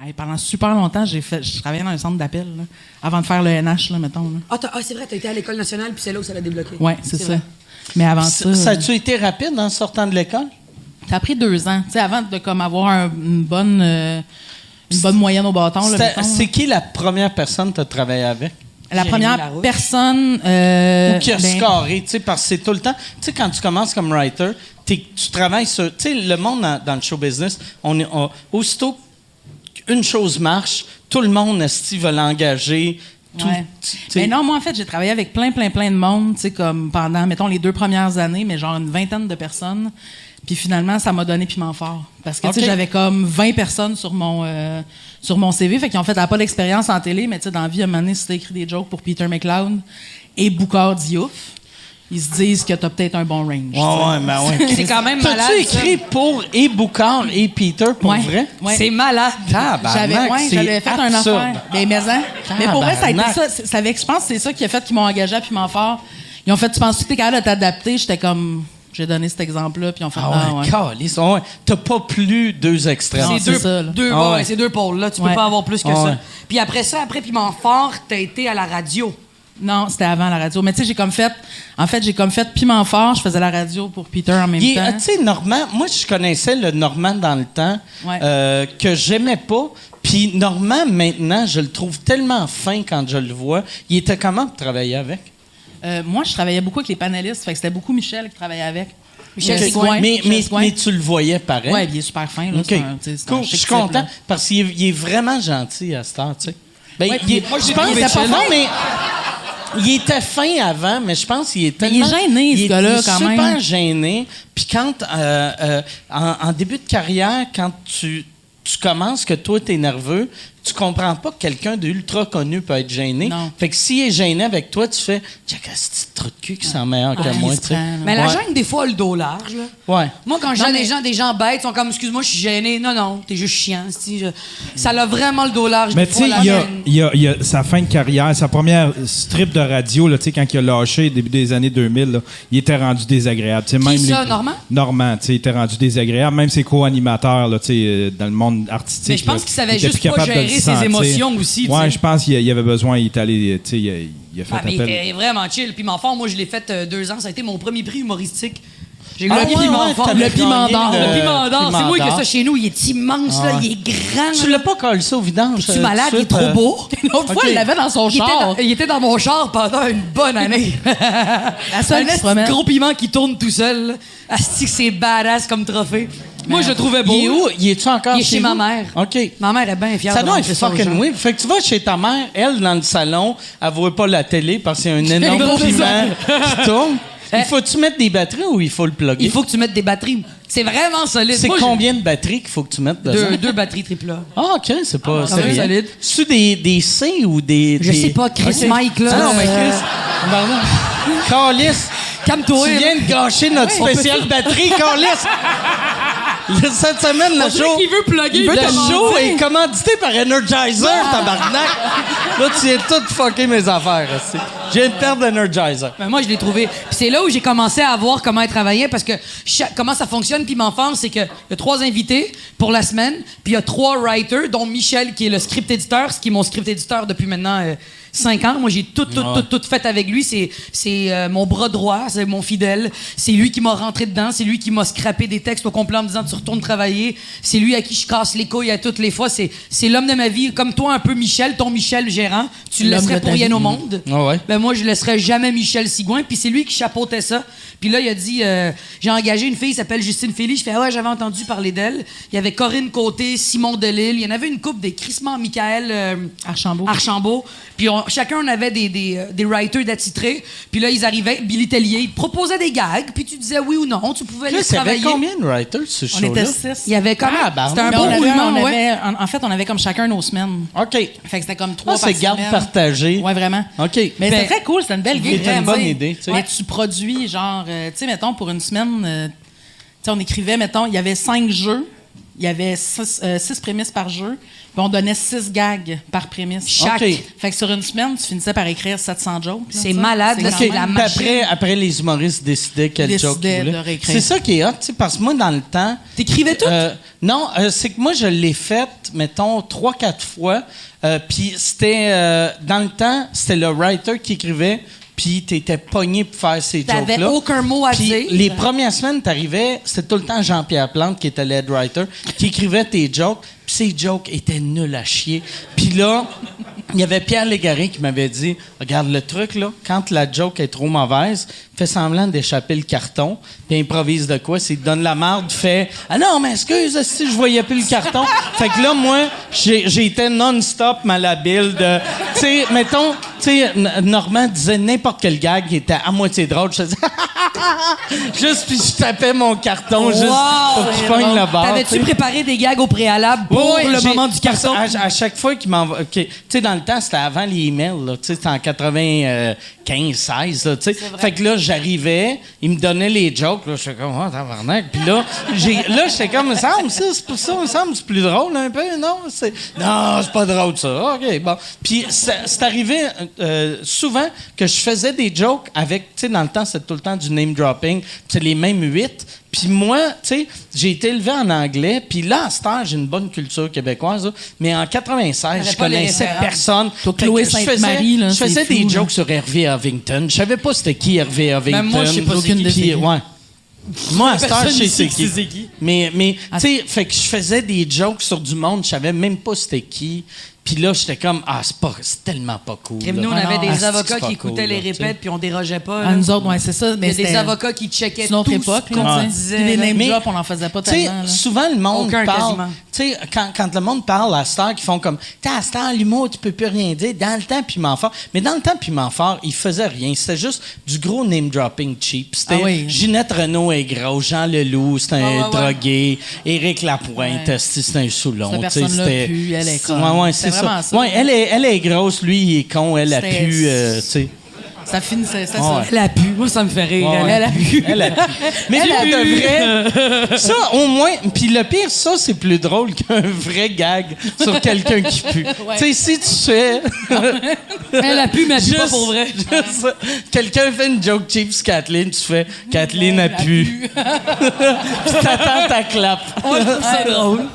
Hey, pendant super longtemps, je travaillais dans un centre d'appel, là, avant de faire le NH, là, mettons. Là. C'est vrai, t'as été à l'École nationale, puis c'est là où ça l'a débloqué. Oui, c'est ça. Vrai. Mais avant ça... Ça a-tu été rapide en sortant de l'école? Ça a pris 2 ans, tu sais, avant de comme avoir une bonne moyenne au bâton. Là, C'est qui la première personne que tu as travaillé avec? La première personne... Ou qui a scoré, tu sais, parce que c'est tout le temps... Tu sais, quand tu commences comme writer, tu travailles sur... Tu sais, le monde dans le show business, aussitôt qu'une chose marche, tout le monde, veut l'engager... Mais non, moi, en fait, j'ai travaillé avec plein de monde, tu sais, comme pendant, mettons, les 2 premières années, mais genre une vingtaine de personnes. Puis finalement, ça m'a donné piment fort. Parce que, tu sais, j'avais comme 20 personnes sur mon CV. Fait qu'ils ont fait, elle n'a pas d'expérience en télé, mais tu sais, dans la vie, à un moment donné, si t'as écrit des jokes pour Peter McLeod et Boucard Diouf, ils se disent que t'as peut-être un bon range. Ouais. C'est quand même malade. T'as-tu écrit pour et Boucard et Peter, pour vrai? Ouais. C'est malade. J'avais fait un affaire. Mais pour vrai, ça a été ça. Je pense que c'est ça qui a fait qu'ils m'ont engagé à Piment Fort. Ils ont fait, tu penses que t'es capable de t'adapter? J'étais comme... J'ai donné cet exemple-là, puis on fait... Calice, t'as pas plus 2 extrêmes. C'est 2 pôles, là. Tu peux pas avoir plus que ça. Puis après Piment Fort, t'as été à la radio. Non, c'était avant la radio. Mais tu sais, j'ai comme fait Piment Fort, je faisais la radio pour Peter en même temps. Tu sais, Normand, moi, je connaissais le Normand dans le temps, que j'aimais pas. Puis Normand, maintenant, je le trouve tellement fin quand je le vois. Il était comment pour travailler avec? Moi, je travaillais beaucoup avec les panélistes, fait que c'était beaucoup Michel qui travaillait avec. Michel Sigouin. Mais tu le voyais pareil? Oui, il est super fin. Là, cool. Je suis content, là. Parce qu'il est vraiment gentil à cette heure, tu sais. Moi, je pense qu'il était pas fin, mais... Il était fin avant, mais je pense qu'il est tellement... Il est gêné, ce gars-là, quand même. Il est super gêné. Puis quand, en début de carrière, quand tu commences, que toi, t'es nerveux, tu comprends pas que quelqu'un d'ultra connu peut être gêné. Non. Fait que s'il est gêné avec toi, tu fais « Check, ce petit trou de cul qui sent meilleur que moi. » Mais la gêne, des fois, a le dos large. Là. Ouais. Moi, quand je vois des gens bêtes, ils sont comme « Excuse-moi, je suis gêné. » Non, t'es juste chiant. Ça a vraiment le dos large. Mais tu sais, il y a sa fin de carrière, sa première strip de radio, là, quand il a lâché, début des années 2000, là, il était rendu désagréable. Normand? Normand, il était rendu désagréable. Même ses co-animateurs là, dans le monde artistique. Mais je pense qu'il savait juste pas gérer ses émotions aussi. Ouais, je pense qu'il avait besoin, il est allé, il a fait appel. Mais il était vraiment chill. Piment Fort, moi, je l'ai fait 2 ans. Ça a été mon premier prix humoristique. J'ai eu le Piment Fort. Le Piment d'or. Le Piment d'or. C'est moi qui ai ça chez nous. Il est immense, là. Il est grand. Tu l'as pas collé ça au vidange? Es-tu malade? Il est trop beau. L'autre fois, il l'avait dans son char. Il était dans mon char pendant une bonne année. La seule qui se promène. Gros piment qui tourne tout seul. Asti, c'est badass comme trophée. Moi, je le trouvais beau. Il est où? Il est-tu encore Il est chez ma mère. OK. Ma mère est bien fière. Ça doit être fucking weird. Fait que tu vas chez ta mère, elle, dans le salon, elle voit pas la télé parce qu'il y a un énorme piment qui tourne. Il faut-tu mettre des batteries ou il faut le plugger? Il faut que tu mettes des batteries. C'est vraiment solide. C'est combien de batteries qu'il faut que tu mettes dedans? 2 batteries AAA. Ah, OK, c'est pas sérieux. Solide. C'est-tu des C ou des... Je sais pas, Chris Mike, là. Ah non, mais Chris... Pardon. Carlis, calme-toi. Tu viens de gâcher notre spéciale batterie, Carlis. Cette semaine, le show est commandité par Energizer, tabarnak. Là, tu viens tout fucker mes affaires. Aussi. Je viens de perdre l'Energizer. Ben moi, je l'ai trouvé. Puis c'est là où j'ai commencé à voir comment elle travaillait, parce que comment ça fonctionne, Piment Fort, c'est qu'il y a 3 invités pour la semaine, puis il y a 3 writers, dont Michel, qui est le script éditeur, ce qui est mon script éditeur depuis maintenant 5 ans. Moi, j'ai tout fait avec lui. C'est mon bras droit, c'est mon fidèle. C'est lui qui m'a rentré dedans. C'est lui qui m'a scrappé des textes au complet en me disant « Tu retournes travailler ». C'est lui à qui je casse les couilles à toutes les fois. C'est l'homme de ma vie. Comme toi, un peu Michel, ton Michel gérant. Tu le laisserais pour rien au monde. Ben moi, je laisserais jamais Michel Sigouin. Puis c'est lui qui chapeautait ça. Puis là, il a dit j'ai engagé une fille qui s'appelle Justine Félix. Je fais « Ouais, j'avais entendu parler d'elle ». Il y avait Corinne Côté, Simon Delille. Il y en avait une couple des Crissement Michael Archambault. Puis chacun, on avait des writers d'attitrés. Puis là, ils arrivaient, Billy Tellier, ils proposaient des gags, puis tu disais oui ou non, tu pouvais les travailler. Il y avait combien de writers, ce show-là? On était 6. Il y avait comme... C'était un bon roulement, en fait, on avait comme chacun nos semaines. OK. Fait que c'était comme 3 par c'est garde partagée. Ouais, vraiment. OK. Mais c'était très cool, c'était une belle gig. C'était une bonne idée. Mais tu produis, genre, tu sais, mettons, pour une semaine, tu sais, on écrivait, mettons, il y avait 5 jeux. il y avait 6 prémices par jeu, puis on donnait 6 gags par prémisse. Chaque. OK. Fait que sur une semaine, tu finissais par écrire 700 jokes. là, C'est tu sais. malade, là, quand c'est même- la Puis machine. après, les humoristes décidaient quel Décidaient joke ils de voulaient. réécrire. C'est ça qui est hot, tu sais, parce que moi, dans le temps... T'écrivais tout? Non, c'est que moi, je l'ai fait, mettons, 3-4 fois. Puis c'était... dans le temps, c'était le writer qui écrivait, puis t'étais pogné pour faire ces jokes-là. T'avais aucun mot à Puis dire. les premières semaines, t'arrivais, c'était tout le temps Jean-Pierre Plante qui était lead writer, qui écrivait tes jokes, puis ces jokes étaient nuls à chier. Puis là, il y avait Pierre Légaré qui m'avait dit, regarde le truc, là, quand la joke est trop mauvaise, fais semblant d'échapper le carton, puis improvise de quoi, s'il te donne la marde, fait « Ah non, mais excuse, si je voyais plus le carton. » Fait que là, moi, j'ai été non-stop malhabile de... Tu sais, mettons, tu sais, Normand disait n'importe quel gag qui était à moitié drôle, je faisais juste, puis je tapais mon carton juste pour qu'il pogne la barre. T'avais-tu préparé des gags au préalable pour le moment du carton? À chaque fois qu'il m'envoie... Tu sais, dans le temps, c'était avant les emails, là. Tu sais, c'était en 95-16, là, tu sais. Fait que là, j'arrivais, il me donnait les jokes, là, j'étais comme, oh, tabarnak. Puis là, j'étais comme, me semble, ça, c'est pour ça, me semble, c'est plus drôle un peu, non? Non, c'est pas drôle, ça. OK, bon. Puis c'est arrivé souvent que je faisais des jokes avec, tu sais, dans le temps, c'était tout le temps du name dropping, c'est les mêmes 8. Puis moi, tu sais, j'ai été élevé en anglais, puis là, à cette heure, j'ai une bonne culture québécoise, là, mais en 96, je connaissais personne. Chloé Fait que Sainte-Marie, là, je faisais c'est des fou, jokes sur Hervé Huffington. Je savais pas c'était qui Hervé Huffington. Même moi, je sais pas c'est qui. Puis, ouais. Moi, à cette heure, je sais c'est qui. c'est qui. Mais tu sais, fait que je faisais des jokes sur du monde, je savais même pas c'était qui. Puis là, j'étais comme, c'est tellement pas cool. Et nous, on là. avait Ah, des c'est avocats pas qui écoutaient cool, les là, tu sais. répètes, puis on dérogeait pas. Ah, là. nous autres, ouais, c'est ça. Mais Il y a des c'était- avocats qui checktaient c'est une autre tout époque, ce qu'on là, tu sais. disait. Puis les là. name Mais- drops, on n'en faisait pas Tu sais, tellement. là. souvent, le monde Aucun, parle... quasiment. Tu sais, quand le monde parle à Star, ils font comme... Tu sais, à Star, l'humour, tu peux plus rien dire. Dans le temps, Piment Fort... Mais dans le temps, Piment Fort, ils faisaient rien. C'était juste du gros name-dropping cheap. C'était Ah oui. Ginette Renault est gros, Jean Leloup, c'était un ouais, ouais. drogué, Éric Lapointe, c'était un saoulon. Cette tu sais, personne-là c'était- pue, elle est conne. Ouais, C'était c'est vraiment ça. ça. Ouais, elle est grosse, lui, il est con, elle a C'était- pu, tu sais... Ça finissait, c'est Ouais. ça. Elle a pu. Moi, ça me fait rire. Ouais, ouais. Elle a pu. Elle a pu. Mais pour de vrai, ça, au moins... Puis le pire, ça, c'est plus drôle qu'un vrai gag sur quelqu'un qui pue. Tu sais, si tu fais... Elle a pu, mais elle pue pas Juste- pour vrai. juste- quelqu'un fait une joke cheap sur Kathleen, tu fais « Kathleen a pu ». Puis t'attends ta clap. Moi, je trouve ça drôle.